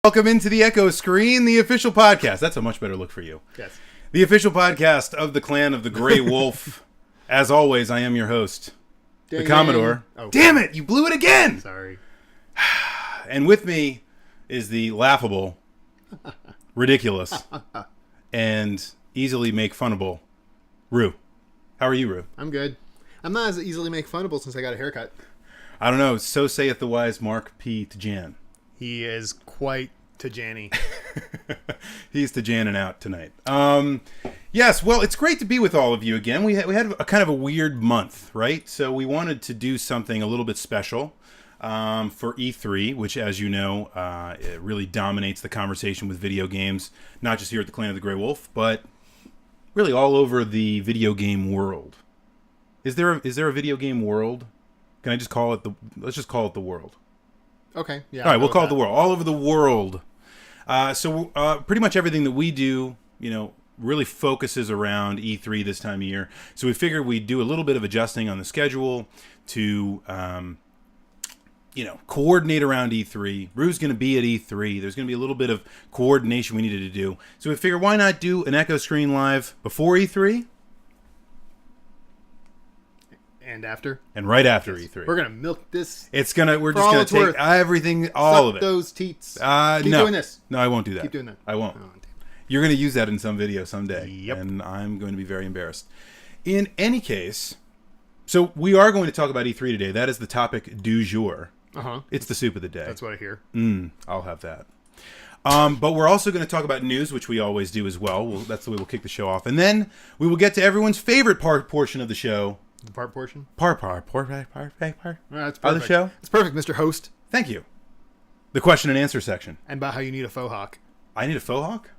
Welcome into the Echo Screen, the official podcast. That's a much better look for you. Yes. The official podcast of the Clan of the Grey Wolf. As always, I am your host, the Commodore. Oh, damn it, you blew it again! Sorry. And with me is the laughable, ridiculous, and easily make funnable Rue. How are you, Rue? I'm good. I'm not as easily make funnable since I got a haircut. I don't know. So saith the wise Mark P. Tajan. He is quite Tajani. He's Tajaning out tonight. Yes, well, it's great to be with all of you again. We had a kind of a weird month, right? So we wanted to do something a little bit special for E3, which, as you know, it really dominates the conversation with video games, not just here at the Clan of the Grey Wolf, but really all over the video game world. Is there a video game world? Can I just call it let's just call it the world. Okay, yeah. All right, we'll call it the world. All over the world. So pretty much everything that we do, really focuses around E3 this time of year. So we figured we'd do a little bit of adjusting on the schedule to, coordinate around E3. Rue's going to be at E3. There's going to be a little bit of coordination we needed to do. So we figured, why not do an Echo Screen live before E3? And after? And right after E3. We're going to milk this. We're just going to take everything, all of it. Those teats. Keep doing this. No, I won't do that. Keep doing that. I won't. Oh, You're going to use that in some video someday. Yep. And I'm going to be very embarrassed. In any case, so we are going to talk about E3 today. That is the topic du jour. Uh-huh. It's the soup of the day. That's what I hear. I'll have that. But we're also going to talk about news, which we always do as well. That's the way we'll kick the show off. And then we will get to everyone's favorite portion of the show. The part portion? Part. That's perfect. Of the show? It's perfect, Mr. Host. Thank you. The question and answer section. And about how you need a faux hawk. I need a faux hawk?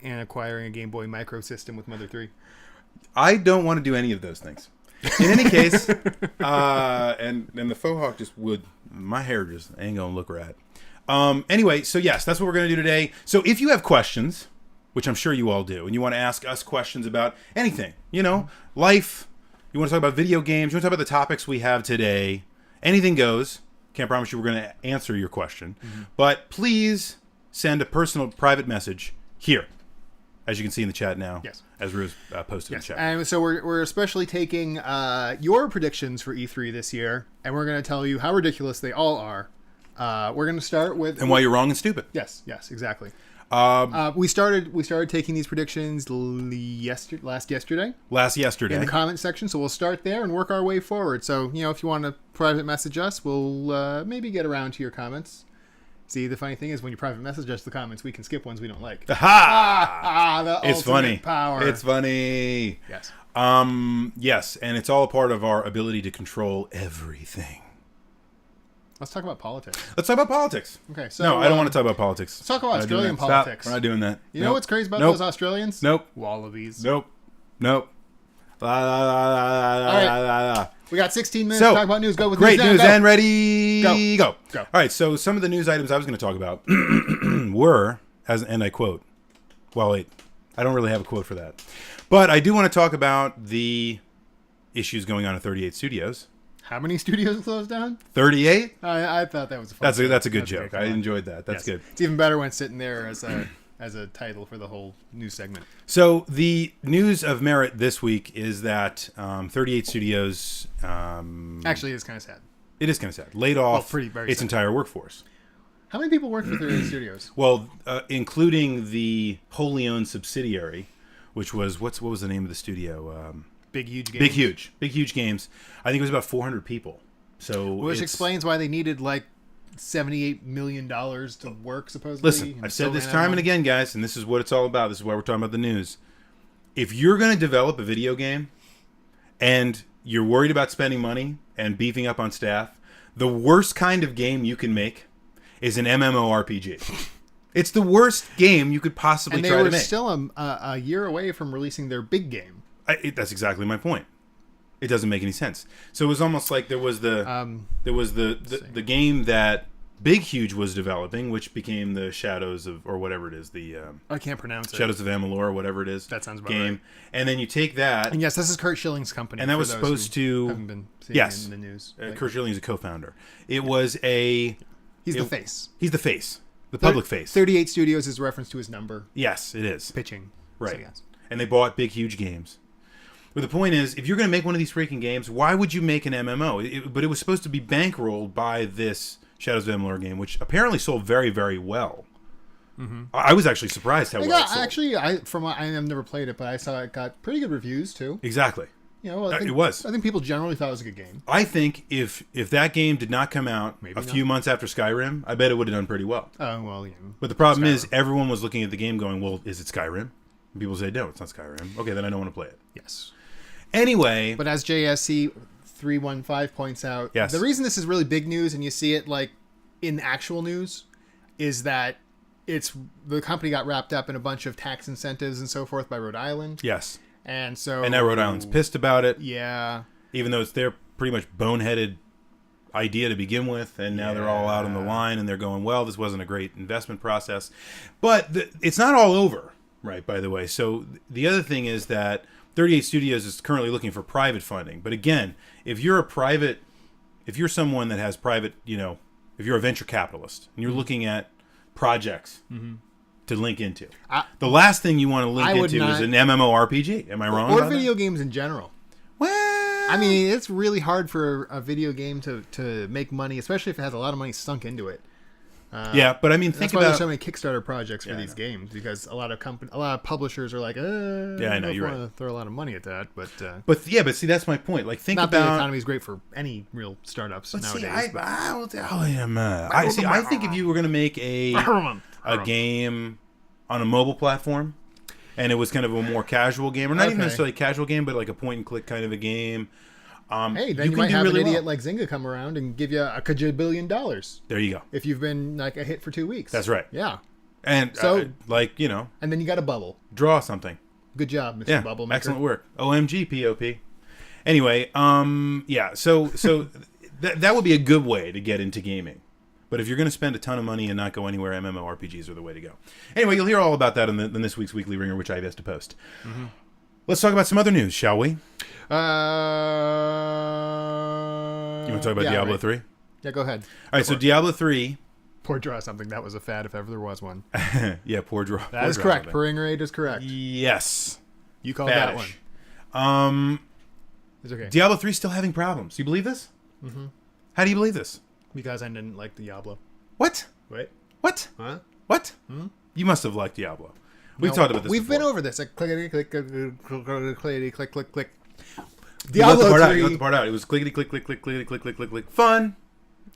And acquiring a Game Boy Micro system with Mother 3. I don't want to do any of those things. In any case, and the faux hawk my hair just ain't gonna look right. Anyway, so yes, that's what we're gonna do today. So if you have questions, which I'm sure you all do, and you want to ask us questions about anything, life, you want to talk about video games, you want to talk about the topics we have today, anything goes. Can't promise you we're going to answer your question, but please send a personal private message here, as you can see in the chat now. Yes. As Rue's posted in the chat. And so we're especially taking your predictions for E3 this year, and we're going to tell you how ridiculous they all are. We're going to start with... And why you're wrong and stupid. Yes, exactly. We started taking these predictions last yesterday. In the comment section, so we'll start there and work our way forward. So, if you want to private message us, we'll maybe get around to your comments. See, the funny thing is when you private message us the comments, we can skip ones we don't like. Aha! The It's funny. Power. It's funny. Yes. Yes, and it's all a part of our ability to control everything. Let's talk about politics. Let's talk about politics. Okay, so... No, I don't want to talk about politics. Let's talk about Australian Stop. politics. We're not doing that. You know what's crazy about those Australians? Nope. Wallabies. Nope. La, la, la, la, la, All right. la, la. We got 16 minutes to talk about news. Go with great news go. and ready. Go. Go. All right, so some of the news items I was going to talk about were, and I quote, well, wait, I don't really have a quote for that. But I do want to talk about the issues going on at 38 Studios. How many studios closed down? 38? I thought that was a fun That's a good joke. I enjoyed that. That's good. It's even better when it's sitting there as a title for the whole news segment. So the news of merit this week is that 38 Studios... actually, it's kind of sad. It is kind of sad. Laid off very its sad. entire workforce. How many people work for 38 Studios? Well, including the wholly owned subsidiary, which was... What was the name of the studio? Big Huge Games. I think it was about 400 people. So which explains why they needed like $78 million to work, supposedly. Listen, I've said this time and again, guys, and this is what it's all about. This is why we're talking about the news. If you're going to develop a video game and you're worried about spending money and beefing up on staff, the worst kind of game you can make is an MMORPG. It's the worst game you could possibly try to make. And they were still a year away from releasing their big game. That's exactly my point. It doesn't make any sense. So it was almost like there was the game that Big Huge was developing, which became the Shadows of, or whatever it is, the I can't pronounce it. Shadows of Amalur, or whatever it is. That sounds about game. right. And then you take that, and yes, this is Kurt Schilling's company. and that was supposed to haven't been seeing in the news. Kurt Schilling is a co-founder. It was a He's the face. He's the face. The public face. 38 Studios is a reference to his number. Yes, it is. Pitching. Right. So, yes. And they bought big, huge games. But the point is, if you're going to make one of these freaking games, why would you make an MMO? But it was supposed to be bankrolled by this Shadows of Empire game, which apparently sold very, very well. Mm-hmm. I was actually surprised how well it sold. Actually, I've never played it, but I saw it got pretty good reviews too. Exactly. You know, I think, it was. I think people generally thought it was a good game. I think if that game did not come out few months after Skyrim, I bet it would have done pretty well. Oh, well, yeah. But the problem is, everyone was looking at the game going, well, is it Skyrim? And people say, no, it's not Skyrim. Okay, then I don't want to play it. Yes. Anyway. But as JSC 315 points out, yes. The reason this is really big news, and you see it like in actual news, is that the company got wrapped up in a bunch of tax incentives and so forth by Rhode Island. Yes. And now Rhode Island's pissed about it. Yeah. Even though it's their pretty much boneheaded idea to begin with, and now they're all out on the line, and they're going, well, this wasn't a great investment process. But it's not all over, right, by the way. So the other thing is that 38 Studios is currently looking for private funding. But again, if you're someone that has private, if you're a venture capitalist, and you're looking at projects to link into, the last thing you want to link into is an MMORPG. Am I wrong? Or video games in general. Well, I mean, it's really hard for a video game to make money, especially if it has a lot of money sunk into it. Yeah, but I mean, think that's why about there's so many Kickstarter projects for these games, because a lot of publishers are like, I know you're right. To throw a lot of money at that, but see, that's my point. Like, think not about the economy is great for any real startups nowadays. I think if you were going to make a game on a mobile platform, and it was kind of a more casual game, or not even necessarily a casual game, but like a point and click kind of a game. Hey, then you might have an idiot like Zynga come around and give you a $1 billion. There you go. If you've been like a hit for 2 weeks. That's right. Yeah. And so, and then you got a bubble. Draw something. Good job, Mr. Bubble Maker. Excellent work. OMG, POP. Anyway, so that would be a good way to get into gaming. But if you're going to spend a ton of money and not go anywhere, MMORPGs are the way to go. Anyway, you'll hear all about that in this week's Weekly Ringer, which I have yet to post. Mm-hmm. Let's talk about some other news, shall we? You want to talk about Diablo 3? Yeah, go ahead. All right, so Diablo 3. Poor draw something. That was a fad if ever there was one. Yeah, poor draw. That is correct. Ringer 8 is correct. Yes. You called that one. It's okay. Diablo 3 still having problems. Do you believe this? Mm-hmm. How do you believe this? Because I didn't like Diablo. What? Wait. What? Huh? What? Hmm? You must have liked Diablo. We've talked about this We've before. been over this. Like, clickety, click, click, click, click. Diablo 3. You left the part out. It was clickety, click, click, click, clickety, click, click, click, click. Fun.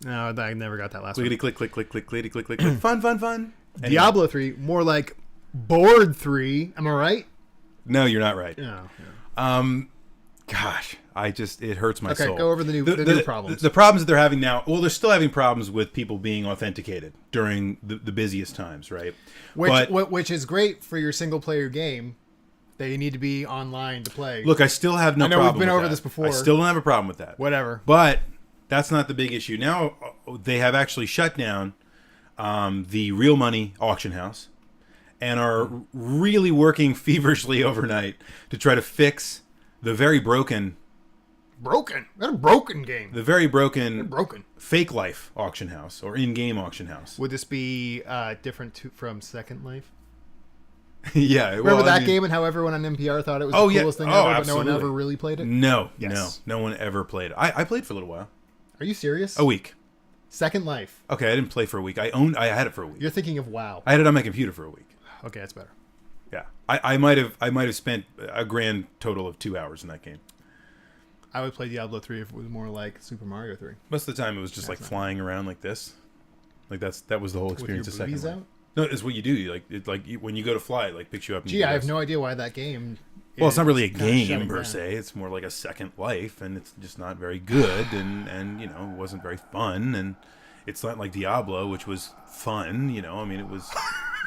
No, I never got that last one. Clickety, click, click, click, click, clickety, click, click, click. Fun, fun, fun. Anyway. Diablo 3, more like Board 3. Am I right? No, you're not right. No. Gosh, it hurts my soul. Okay, go over the new problems. The problems that they're having now, well, they're still having problems with people being authenticated during the busiest times, right? Which is great for your single-player game. That you need to be online to play. Look, I still have no problem with that. I know we've been over this before. I still don't have a problem with that. Whatever. But that's not the big issue. Now, they have actually shut down the Real Money auction house and are really working feverishly overnight to try to fix the very broken game. The very broken Fake Life auction house or in-game auction house. Would this be different from Second Life? Yeah. Remember that game and how everyone on NPR thought it was the coolest thing ever, but no one ever really played it? No. No one ever played it. I played for a little while. Are you serious? A week. Second Life. Okay, I didn't play for a week. I had it for a week. You're thinking of WoW. I had it on my computer for a week. Okay, that's better. Yeah. I might have spent a grand total of 2 hours in that game. I would play Diablo 3 if it was more like Super Mario 3. Most of the time it was just flying around like this. Like that was the whole experience of Second Life. No, it's what you do. When you go to fly, it picks you up. And I have no idea why that game. Well, it's not really a game per se. It's more like a Second Life, and it's just not very good, and it wasn't very fun, and it's not like Diablo, which was fun. It was.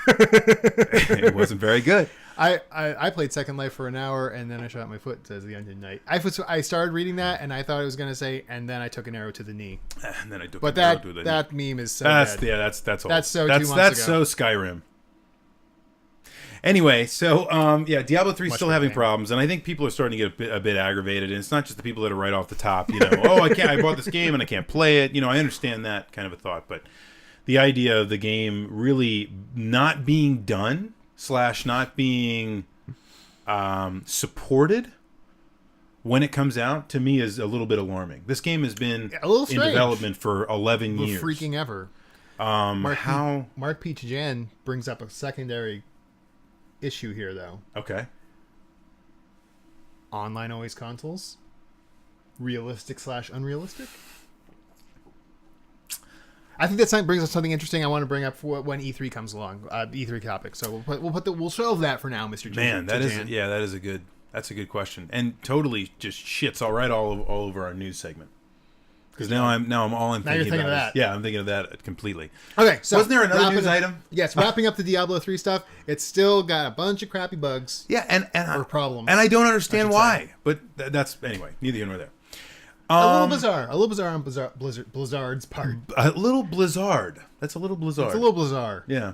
It wasn't very good. I played Second Life for an hour, and then I shot my foot, says the Onion Knight. I started reading that, and I thought it was going to say, and then I took an arrow to the knee. And then I took an arrow to the knee. But that meme is so bad. Yeah, that's old. That's so 2 months ago. That's so Skyrim. Anyway, so, Diablo 3 is still having problems, and I think people are starting to get a bit aggravated, and it's not just the people that are right off the top, I bought this game and I can't play it. I understand that kind of a thought, but the idea of the game really not being done / not being supported when it comes out, to me, is a little bit alarming. This game has been in development for 11 years. Freaking ever. Mark Peach Jan brings up a secondary issue here, though. Okay. Online always consoles? Realistic / unrealistic? I think that brings us something interesting I want to bring up for when E3 comes along. E3 topic. So we'll shelve that for now, Mr. Man, that's a good question, and totally just shits all over our news segment. Because now I'm all I'm thinking about. That. Yeah, I'm thinking of that completely. Okay, so wasn't there another news item? Yes, wrapping up the Diablo 3 stuff. It's still got a bunch of crappy bugs. Yeah, and problems. And I don't understand why. But that's anyway. Neither here nor there. A little bizarre on Blizzard's part. A little Blizzard. That's a little Blizzard. It's a little Blizzard. Yeah.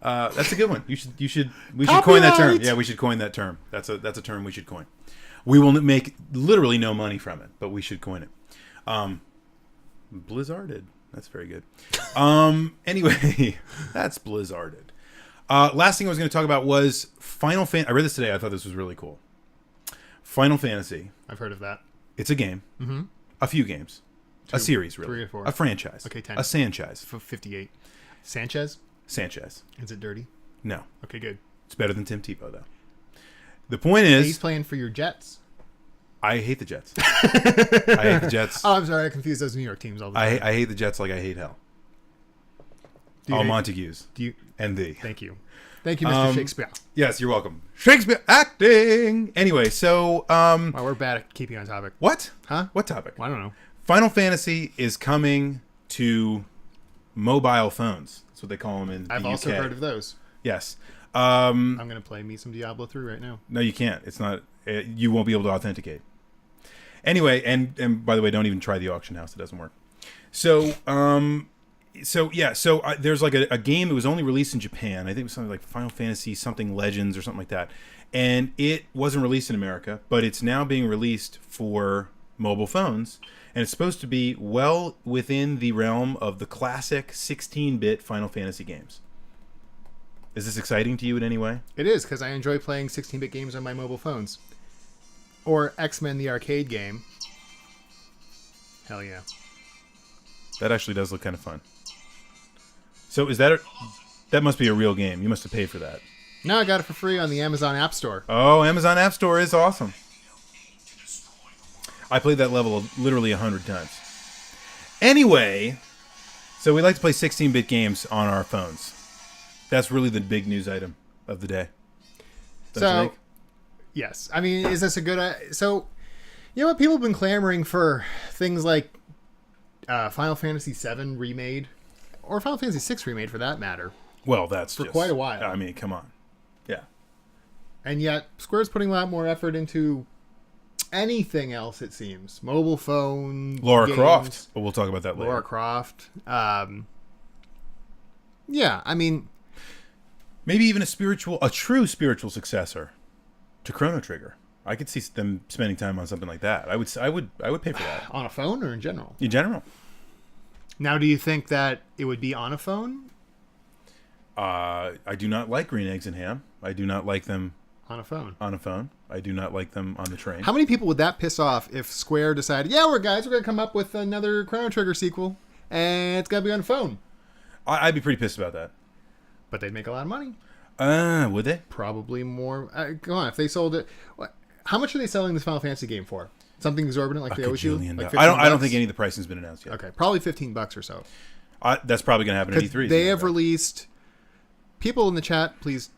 That's a good one. We should coin that term. Yeah, we should coin that term. That's a term we should coin. We will make literally no money from it, but we should coin it. Blizzarded. That's very good. Anyway, that's Blizzarded. Last thing I was going to talk about was Final Fantasy. I read this today. I thought this was really cool. Final Fantasy. I've heard of that. It's a game. Mm-hmm. A few games. 2, a series, really. 3 or 4. A franchise. Okay, 10. A Sanchez. 58. Sanchez? Is it dirty? No. Okay, good. It's better than Tim Tebow, though. The point is... He's playing for your Jets. I hate the Jets. I hate the Jets. Oh, I'm sorry. I confuse those New York teams all the time. I hate the Jets like I hate hell. All Montagues. And thee. Thank you. Thank you, Mr. Shakespeare. Yes, you're welcome. Shakespeare acting! Anyway, so... Wow, we're bad at keeping on topic. What? Huh? What topic? I don't know. Final Fantasy is coming to mobile phones. That's what they call them in the UK. I've also heard of those. Yes. I'm going to play me some Diablo 3 right now. No, you can't. It's not... you won't be able to authenticate. Anyway, and by the way, don't even try the auction house. It doesn't work. So there's like a game that was only released in Japan. I think it was something like Final Fantasy something Legends or something like that. And it wasn't released in America, but it's now being released for mobile phones. And it's supposed to be well within the realm of the classic 16-bit Final Fantasy games. Is this exciting to you in any way? It is, because I enjoy playing 16-bit games on my mobile phones. Or X-Men the arcade game. Hell yeah. That actually does look kind of fun. So is that that must be a real game. You must have paid for that. No, I got it for free on the Amazon App Store. Oh, Amazon App Store is awesome. I played that level literally 100 times. Anyway, so we like to play 16-bit games on our phones. That's really the big news item of the day. So, yes. I mean, is this a good... So, you know what? People have been clamoring for things like Final Fantasy VII Remade, or Final Fantasy VI Remade for that matter. Well, that's for quite a while. I mean, come on. Yeah. And yet, Square's putting a lot more effort into anything else, it seems. Mobile phone, Lara games, Croft. But we'll talk about that later. Lara Croft. Yeah, I mean... Maybe even a true spiritual successor to Chrono Trigger. I could see them spending time on something like that. I would pay for that. On a phone or in general? In general. Now, do you think that it would be on a phone? I do not like green eggs and ham. I do not like them on a phone. I do not like them on the train. How many people would that piss off if Square decided, yeah, we're going to come up with another Chrono Trigger sequel, and it's going to be on a phone? I'd be pretty pissed about that. But they'd make a lot of money. Would they? Probably more. Go on, if they sold it... How much are they selling this Final Fantasy game for? Something exorbitant like they always do? Like I don't think any of the pricing's been announced yet. Okay, probably $15 or so. That's probably going to happen at E3. They have released... People in the chat, please...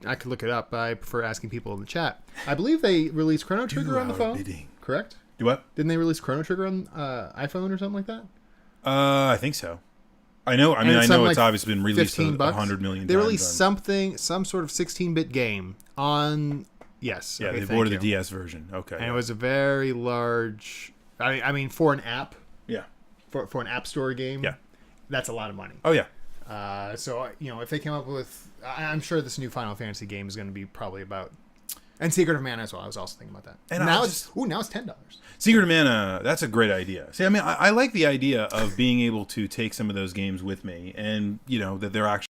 I could look it up, but I prefer asking people in the chat. I believe they released Chrono Trigger on the phone. Bidding. Correct? Do what? Didn't they release Chrono Trigger on iPhone or something like that? I think so. I know it's obviously been released 100 million times. They released some sort of 16-bit game on... Yes. Yeah, they ordered the DS version. Okay. And it was a very large... I mean, for an app. Yeah. For an App Store game. Yeah. That's a lot of money. Oh, yeah. So, if they came up with... I'm sure this new Final Fantasy game is going to be probably about And Secret of Mana as well. I was also thinking about that. And now it's $10. Secret of Mana, that's a great idea. See, I mean, I like the idea of being able to take some of those games with me, and that they're actually